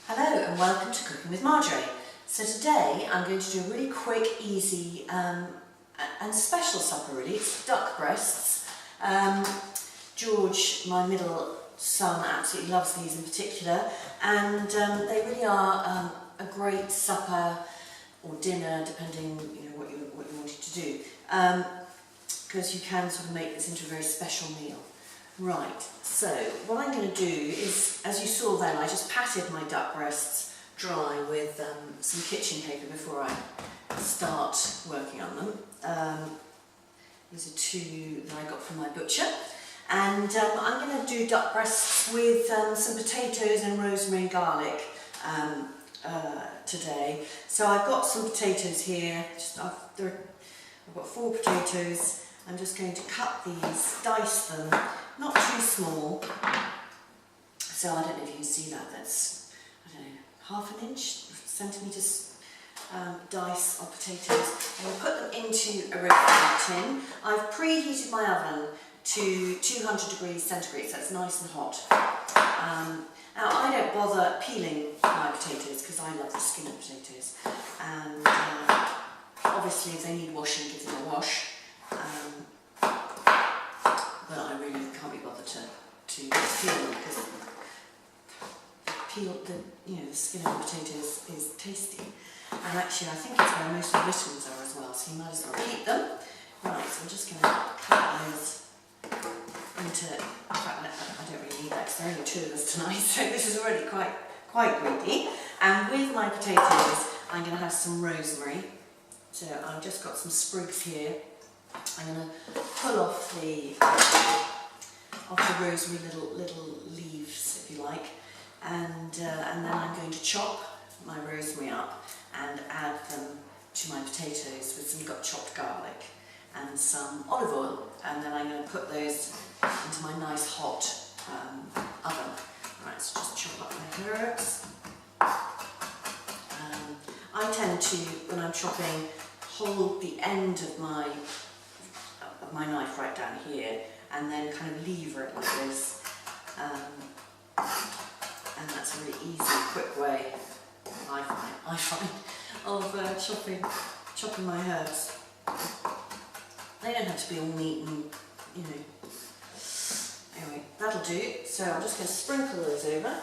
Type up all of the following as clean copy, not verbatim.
Hello and welcome to Cooking with Marjorie. So today I'm going to do a really quick, easy and special supper really. It's duck breasts. George, my middle son, absolutely loves these in particular, and they really are a great supper or dinner, depending what you wanted to do, because you can sort of make this into a very special meal. Right, so what I'm going to do is, as you saw then, I just patted my duck breasts dry with some kitchen paper before I start working on them. These are two that I got from my butcher, and I'm going to do duck breasts with some potatoes and rosemary and garlic today. So I've got some potatoes here, I've got 4 potatoes. I'm just going to cut these, dice them, not too small, so I don't know if you can see that, that's, I don't know, ½ inch, centimetres dice of potatoes, and we'll put them into a refrigerator tin. I've preheated my oven to 200 degrees centigrade, so it's nice and hot. Now I don't bother peeling my potatoes because I love the skin of potatoes, and obviously if they need washing, give them a wash. But I really can't be bothered to peel them because the skin of the potatoes is tasty, and actually I think it's where most of the vitamins are as well, so you might as well keep them. Right, so I'm just going to cut those into, in fact I don't really need that because there are only 2 of us tonight, so this is already quite greedy. And with my potatoes I'm going to have some rosemary, so I've just got some sprigs here. I'm going to pull off the rosemary little leaves, if you like, and then I'm going to chop my rosemary up and add them to my potatoes with some chopped garlic and some olive oil, and then I'm going to put those into my nice hot oven. Right, so just chop up my herbs. I tend to, when I'm chopping, hold the end of my knife right down here and then kind of lever it like this, and that's a really easy, quick way, I find of chopping my herbs. They don't have to be all neat and, anyway, that'll do. So I'm just going to sprinkle those over,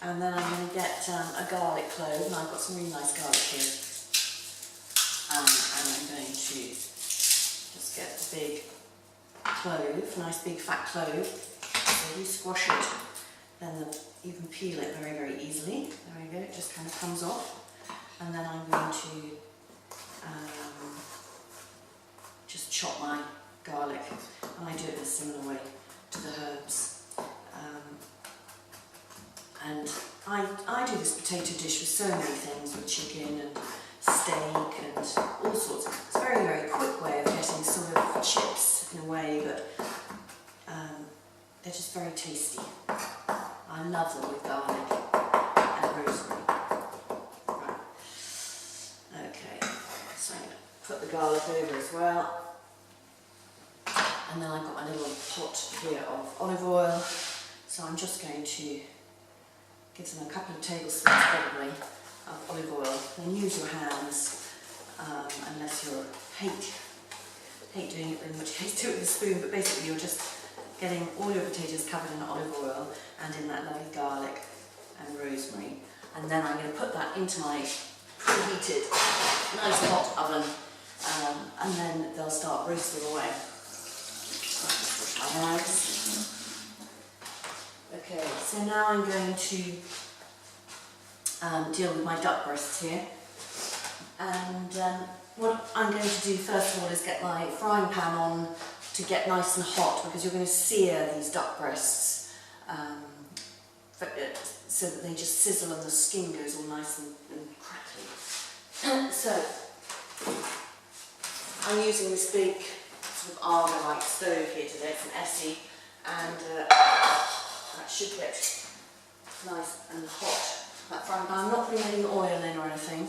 and then I'm going to get a garlic clove, and I've got some really nice garlic here, and I'm going to just get a big clove, nice big fat clove. So if you squash it, then you can peel it very, very easily. There we go, it just kind of comes off. And then I'm going to just chop my garlic, and I do it in a similar way to the herbs. And I do this potato dish with so many things, with chicken and steak and all sorts. It's a very, very quick way of getting sort of chips in a way, but they're just very tasty. I love them with garlic and rosemary. Right. Okay, so I'm going to put the garlic over as well. And then I've got my little pot here of olive oil, so I'm just going to give them a couple of tablespoons probably of olive oil. Then use your hands, unless you hate doing it, in which case do it with a spoon, but basically you're just getting all your potatoes covered in olive oil and in that lovely garlic and rosemary. And then I'm going to put that into my preheated, nice hot oven, and then they'll start roasting away. Wash my hands. Okay, so now I'm going to deal with my duck breasts here, and what I'm going to do first of all is get my frying pan on to get nice and hot, because you're going to sear these duck breasts so that they just sizzle and the skin goes all nice and crackly. So I'm using this big sort of Arga-like stove here today, it's an Essie, and that should get nice and hot. That frying pan. I'm not putting any oil in or anything.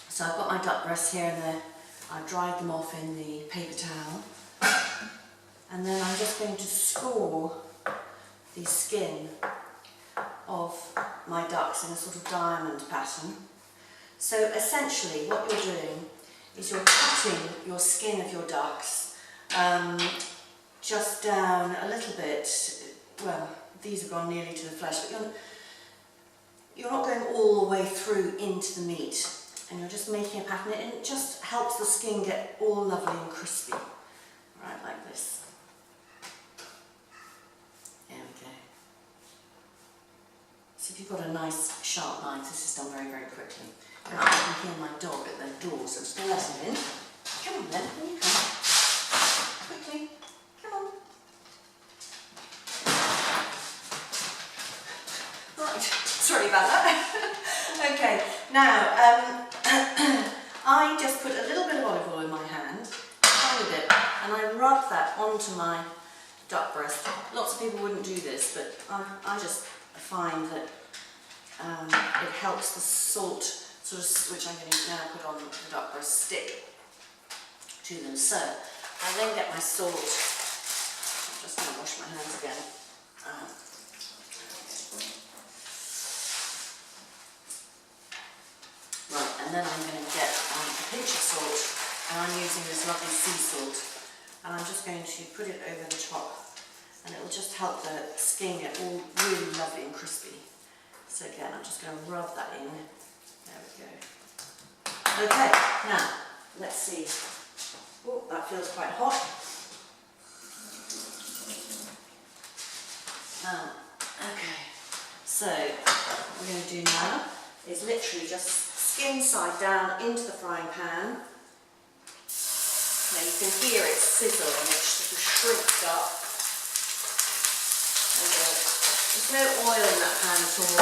So I've got my duck breasts here, and I've dried them off in the paper towel, and then I'm just going to score the skin ducks in a sort of diamond pattern. So essentially what you're doing is you're cutting your skin of your ducks just down a little bit. Well, these have gone nearly to the flesh, but you're not going all the way through into the meat, and you're just making a pattern, and it just helps the skin get all lovely and crispy. Right, like this. There we go. So if you've got a nice sharp knife, this is done very, very quickly. Now I can hear my dog at the door, so I'm just going to let him in. Come on then, here you come. Quickly, come on. Right, sorry about that. Okay, now I just put a little bit of olive oil in my hand, a tiny bit, and I rub that onto my duck breast. Lots of people wouldn't do this, but I just find that it helps the salt, sort of, which I'm going to now put on the duck breast, stick to them. So I then get my salt. I'm just going to wash my hands again. Right, and then I'm going to get a pinch of salt, and I'm using this lovely sea salt, and I'm just going to put it over the top, and it will just help the skin get all really lovely and crispy. So again, I'm just going to rub that in. There we go. Okay, now let's see. Oh, that feels quite hot. Okay, so what we're going to do now is literally just skin side down into the frying pan. Now you can hear it sizzle and it sort of shrinks up. There's no oil in that pan at all.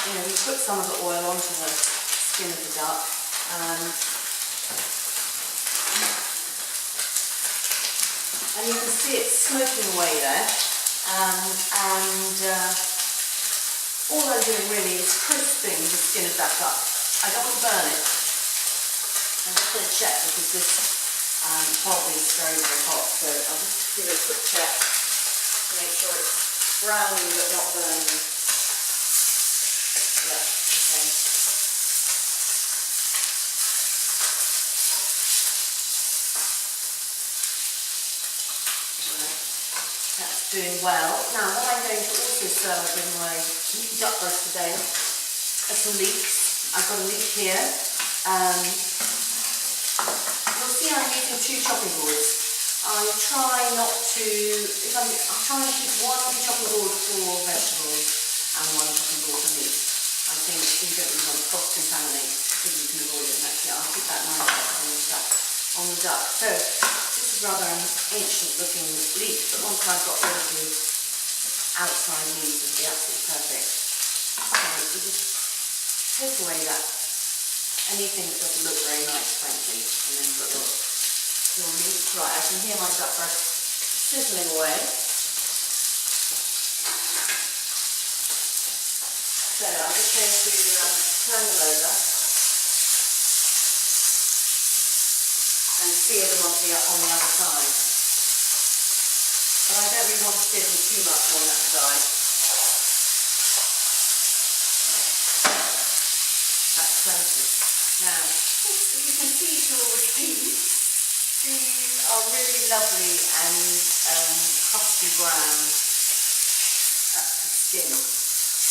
You know, we put some of the oil onto the skin of the duck. And you can see it smoking away there. All I'm doing really is crisping the skin of that duck. I don't want to burn it. I'm just going to check because this hob is very, very hot, so I'll just give it a quick check to make sure it's browning but not burning. Yeah, okay. Right, that's doing well. Now what I'm going to also serve with my duck breast today are some leeks. I've got a leek here. You'll see I'm using 2 chopping boards. I try not to, I'm trying to keep 1 chopping board for vegetables and 1 chopping board for meat. I think you don't really want to cross-contaminate if you can avoid it. And actually, I'll keep that nice on the duck. So this is rather an ancient-looking leek, but once I've got rid of the outside leaves, it'll be absolutely perfect. So we just take away that anything that doesn't look very nice, frankly, and then put your meat. Right, I can hear my duck breast sizzling away. So I'm just going to turn them over and sear them on the other side. But I don't really want to sear them too much on that side. That's plenty. Now, you can see through all the leaves. These are really lovely and crusty brown. That's the skin.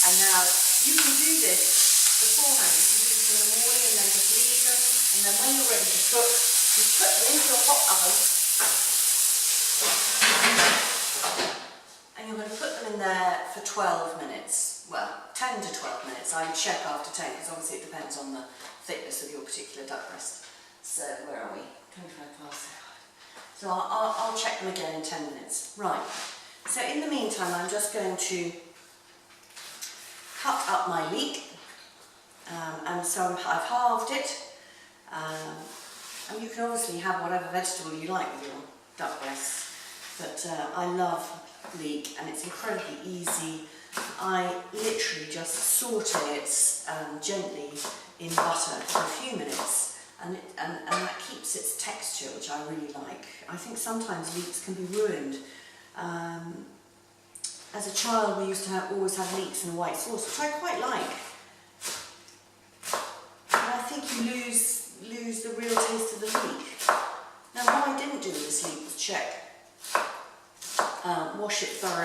And now you can do this beforehand. You can do this in the morning and then just leave them. And then when you're ready to cook, you put them into a hot oven. And you're going to put them in there for 12 minutes. Well, 10 to 12 minutes. I would check after 10 because obviously it depends on the thickness of your particular duck breast. So where are we? 25 past. So I'll check them again in 10 minutes. Right. So in the meantime, I'm just going to cut up my leek. And so I've halved it. And you can obviously have whatever vegetable you like with your duck breast. But I love leek and it's incredibly easy. I literally just saute it gently in butter for a few minutes. And that keeps its texture, which I really like. I think sometimes leeks can be ruined. As a child, we used to always have leeks in white sauce, which I quite like.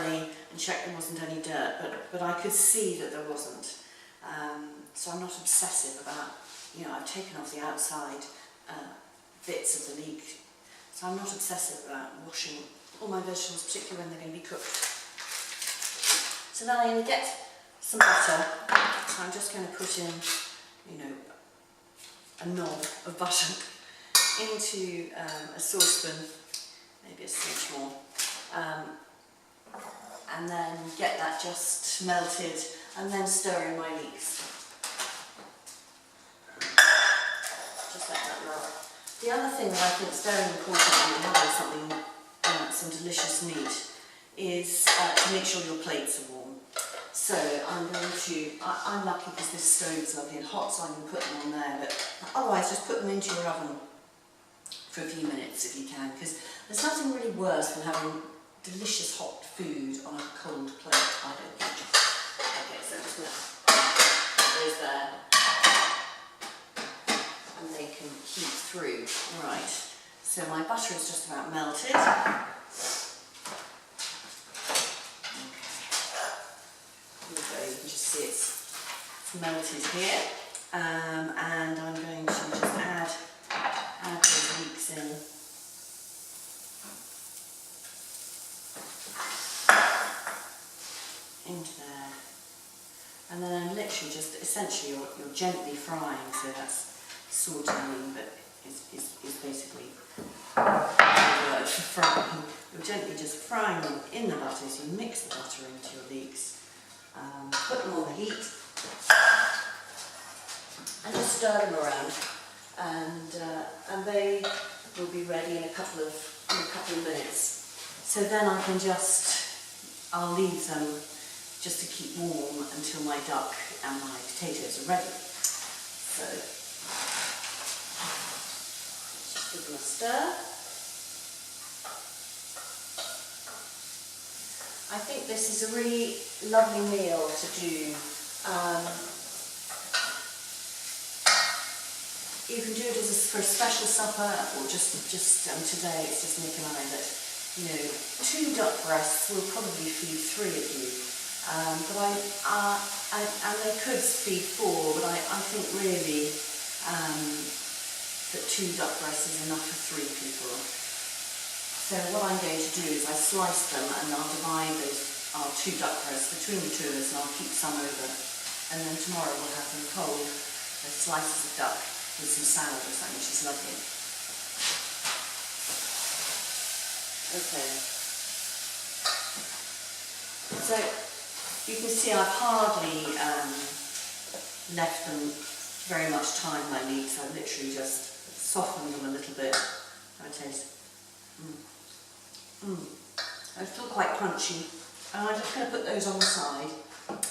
thoroughly and checked there wasn't any dirt, but I could see that there wasn't. So I'm not obsessive about, I've taken off the outside bits of the leek, so I'm not obsessive about washing all my vegetables, particularly when they're going to be cooked. So then I'm going to get some butter. So I'm just going to put in, a knob of butter into a saucepan, maybe a smidge more, and then get that just melted, and then stir in my leeks. Just let that melt. The other thing that I think is very important when you're having something, some delicious meat, is to make sure your plates are warm. So I'm lucky because this stove is lovely and hot, so I'm going to put them on there, but otherwise just put them into your oven for a few minutes if you can, because there's nothing really worse than having delicious hot food on a cold plate, I don't think. Okay, so I'm just going to put those there, and they can heat through. Right, so my butter is just about melted. You can just see it's melted here, and I'm going to just add those leeks in. Into there, and then I'm literally just, essentially you're gently frying, so that's sauteing, but is basically the word for frying. You're gently just frying them in the butter, so you mix the butter into your leeks. Put them on the heat and just stir them around, and they will be ready in a couple of minutes. So then I'll leave them just to keep warm until my duck and my potatoes are ready. So just give them a stir. I think this is a really lovely meal to do. You can do it for a special supper, or just today it's just Nick and I, that 2 duck breasts will probably feed 3 of you. And they could feed 4, but I think really that 2 duck breasts is enough for 3 people. So what I'm going to do is I slice them, and I'll divide our 2 duck breasts between the 2 of us, and I'll keep some over. And then tomorrow we'll have them cold as slices of duck with some salad or something, which is lovely. Okay. So you can see I've hardly left them very much time, my leeks. I've literally just softened them a little bit. How it tastes. They're still quite crunchy, and I'm just going to put those on the side,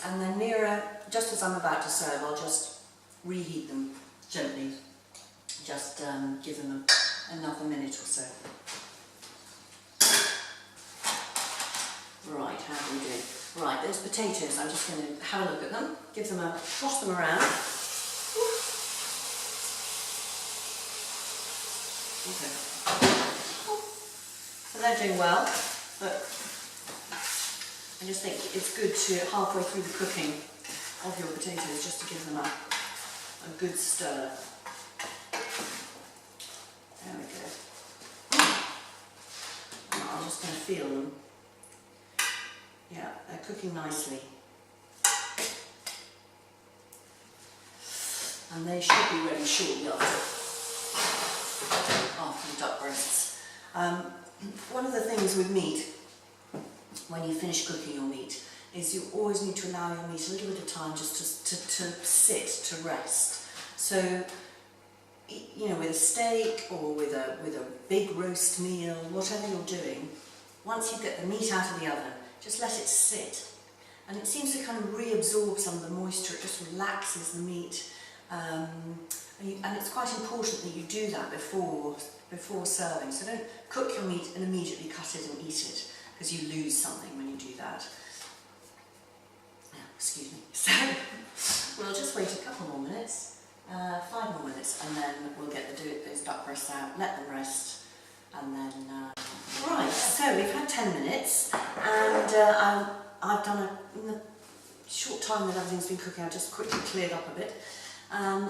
and then nearer, just as I'm about to serve, I'll just reheat them gently, just give them another minute or so. Right, how are we doing? Right, those potatoes, I'm just going to have a look at them, toss them around. Okay. So they're doing well, but I just think it's good to, halfway through the cooking of your potatoes, just to give them a good stir. There we go. And I'm just going to feel them. Yeah, they're cooking nicely. And they should be ready shortly after the duck breasts. One of the things with meat, when you finish cooking your meat, is you always need to allow your meat a little bit of time just to sit, to rest. So, with a steak or with a big roast meal, whatever you're doing, once you get the meat out of the oven, just let it sit. And it seems to kind of reabsorb some of the moisture, it just relaxes the meat. And it's quite important that you do that before serving. So don't cook your meat and immediately cut it and eat it, because you lose something when you do that. Yeah, excuse me. So we'll just wait a couple more minutes, 5 more minutes, and then we'll get those duck breasts out, let them rest, and then right, so we've had 10 minutes, and I've done in the short time that everything's been cooking, I've just quickly cleared up a bit.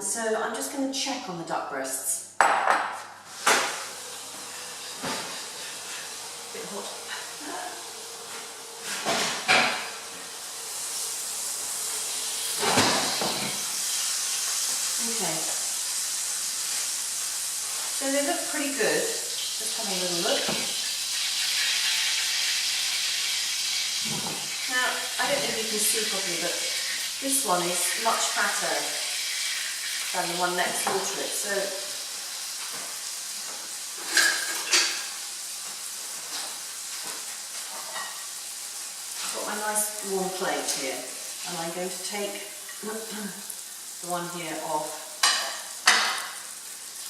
So I'm just going to check on the duck breasts. A bit hot. Okay. So they look pretty good. Just have a little look. Now, I don't know if you can see properly, but this one is much fatter than the one next door to it. So I've got my nice warm plate here, and I'm going to take the one here off,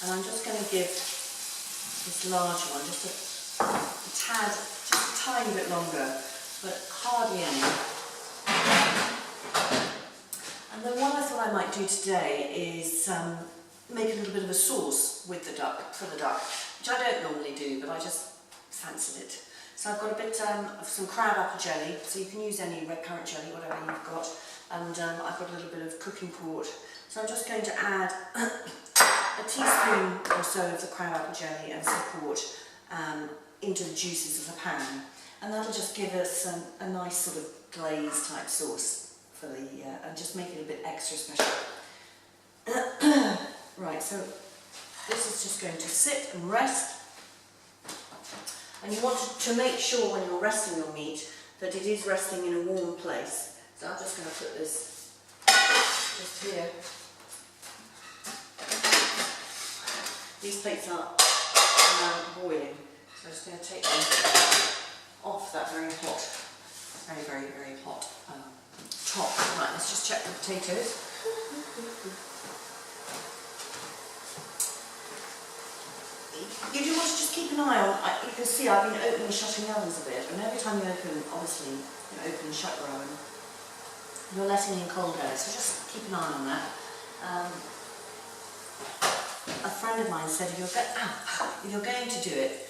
and I'm just going to give this large one just a tad, just a tiny bit longer, but hardly any. And then what I thought I might do today is make a little bit of a sauce with the duck, for the duck, which I don't normally do, but I just fancied it. So I've got a bit of some crab apple jelly, so you can use any red currant jelly, whatever you've got, and I've got a little bit of cooking port. So I'm just going to add a teaspoon or so of the crab apple jelly and some port into the juices of the pan, and that'll just give us a nice sort of glaze type sauce for the and just make it a bit extra special. Right, so this is just going to sit and rest, and you want to make sure when you're resting your meat that it is resting in a warm place. So I'm just going to put this just here. These plates are now boiling, so I'm just going to take them off that very hot, very hot top. Right, let's just check the potatoes. You do want to just keep an eye on, you can see I've been opening and shutting the ovens a bit, and every time you open, obviously, you open and shut your oven, you're letting in cold air, so just keep an eye on that. A friend of mine said if you're going to do it,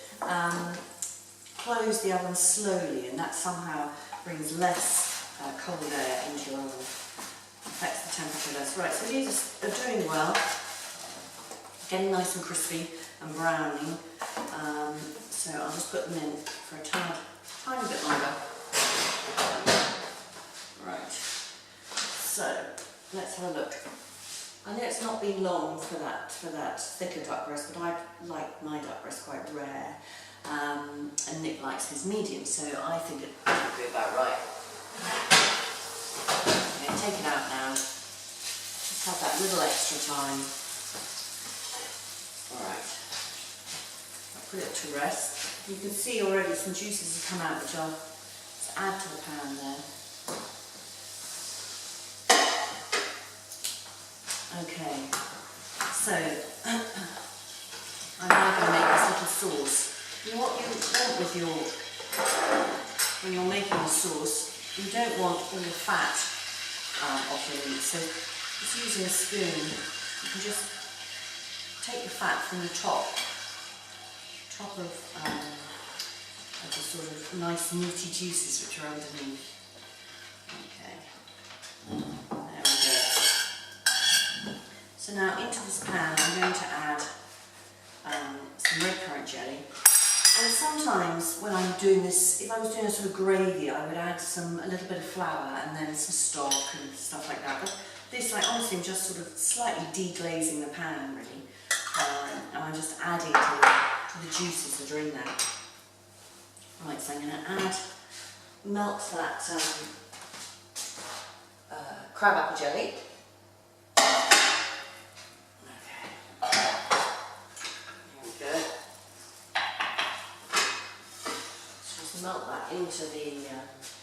close the oven slowly, and that somehow brings less cold air into your oven, affects the temperature less. Right, so these are doing well, getting nice and crispy and browning, so I'll just put them in for a tiny bit longer. Right, so let's have a look. I know it's not been long for that thicker duck breast, but I like my duck breast quite rare, and Nick likes his medium, so I think it would be about right. Okay, take it out now. Just have that little extra time. Alright, I'll put it to rest. You can see already some juices have come out, which I'll just add to the pan there. Okay, so I'm now going to make this little sauce. What you want with when you're making the sauce, you don't want all the fat off your meat. So just using a spoon, you can just take the fat from the top of the sort of nice meaty juices which are underneath. Okay, there we go. So now into this pan I'm going to add some red currant jelly, and sometimes when I'm doing this, if I was doing a sort of gravy, I would add a little bit of flour and then some stock and stuff like that, but this honestly I'm just sort of slightly deglazing the pan really, and I'm just adding to the juices that are in there. Right, so I'm going to melt that crab apple jelly. Melt that into the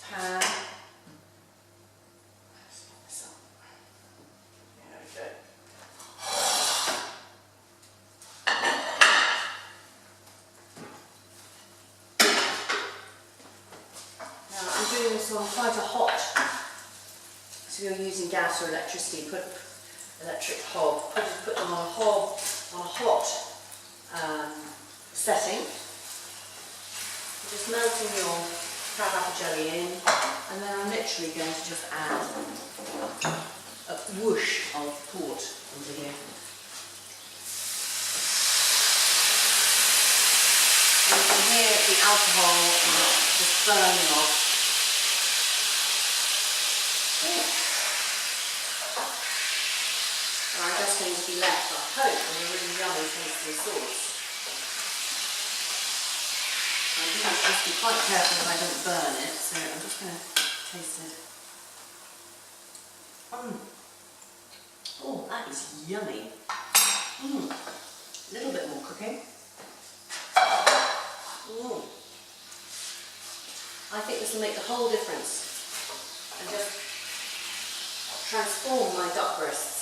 pan. There we go. Now I'm doing this on quite a hot, so if you're using gas or electricity, put electric hob, put them on a hob on a hot setting. just melting your crab apple jelly in, and then I'm literally going to just add a whoosh of port under here. And you can hear the alcohol just burning off. And I'm just going to be left, I hope, with a really yummy tasty sauce. I think I should be quite careful that I don't burn it, so I'm just going to taste it. Oh, that is yummy. A little bit more cooking. I think this will make the whole difference and just transform my duck breasts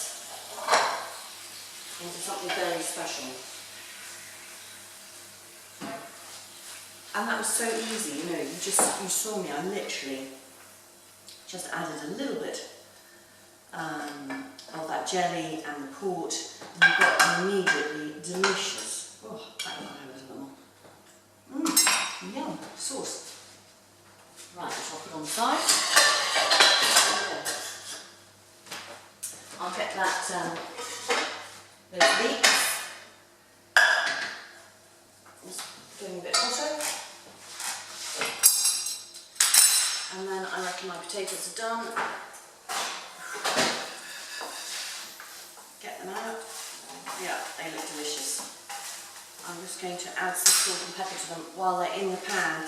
into something very special. And that was so easy, you know, you saw me, I literally just added a little bit of that jelly and the port, and you got immediately delicious. Oh, that will have a little more. Yum, sauce. Right, which I'll put on the side. I'll get that, those leeks. Just doing a bit hotter. And then I reckon my potatoes are done. Get them out. Yeah, they look delicious. I'm just going to add some salt and pepper to them while they're in the pan.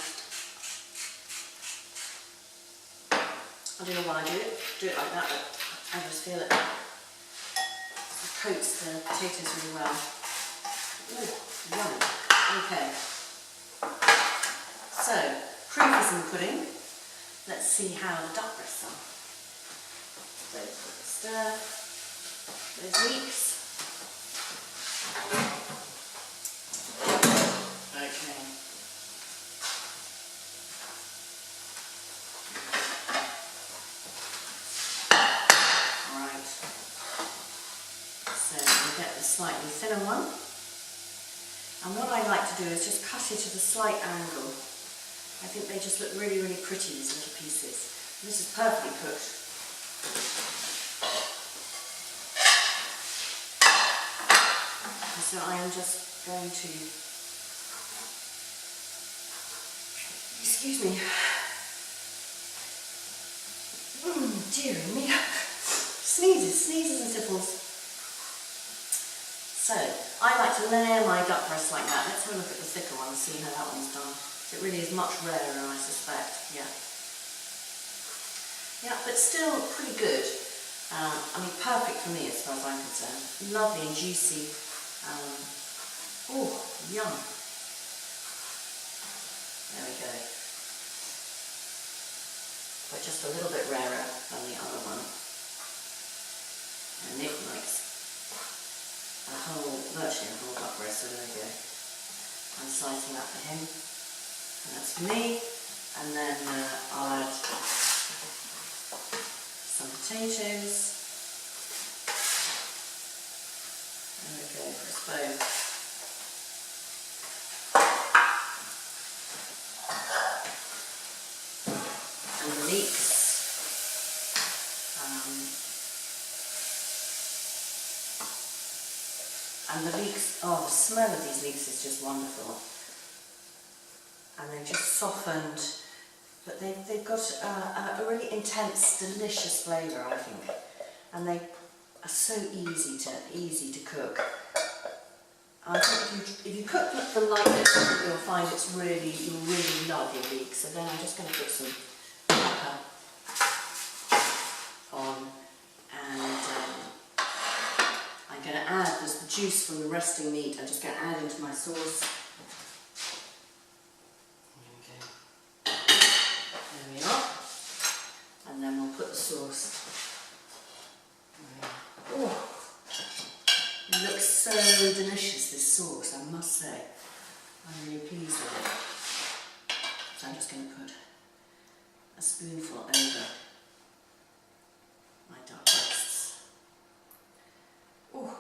I don't know why I do it like that, but I just feel it coats the potatoes really well. Ooh, yummy. Okay. So, proof is in the pudding. Let's see how the duck breasts are. So, stir those leeks. Okay. Right. So we'll get the slightly thinner one. And what I like to do is just cut it at a slight angle. I think they just look really, really pretty, these little pieces. And this is perfectly cooked. And so I am just going to, excuse me, dearie me, sneezes and tipples. So, I like to layer my duck breast like that. Let's have a look at the thicker one and see how that one's done. It really is much rarer, I suspect, yeah. Yeah, but still pretty good. I mean, perfect for me as far as I'm concerned. Lovely and juicy. Oh, yum. There we go. But just a little bit rarer than the other one. And Nick likes virtually a whole duck breast, so there we go. I'm slicing that for him. And that's for me. And then I'll add some potatoes. There we go, for us both. And the leeks. And the leeks, oh, the smell of these leeks is just wonderful. And they're just softened, but they've got a really intense, delicious flavour, I think. And they are so easy to cook. I think if you cook them like this, you'll find you'll really love your leeks. So then I'm just going to put some pepper on, and I'm going to add the juice from the resting meat. I'm just going to add into my sauce. There we are. And then we'll put the sauce. Oh, it looks so delicious, this sauce, I must say. I'm really pleased with it. So I'm just going to put a spoonful over my duck breasts. Oh,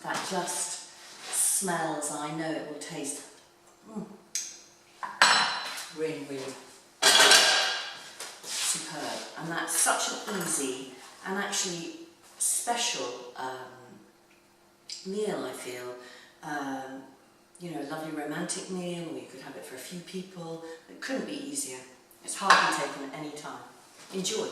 that just smells, I know it will taste Really, really superb. And that's such an easy and actually special meal, I feel. You know, a lovely romantic meal, or you could have it for a few people. It couldn't be easier. It's hardly taken at any time. Enjoy.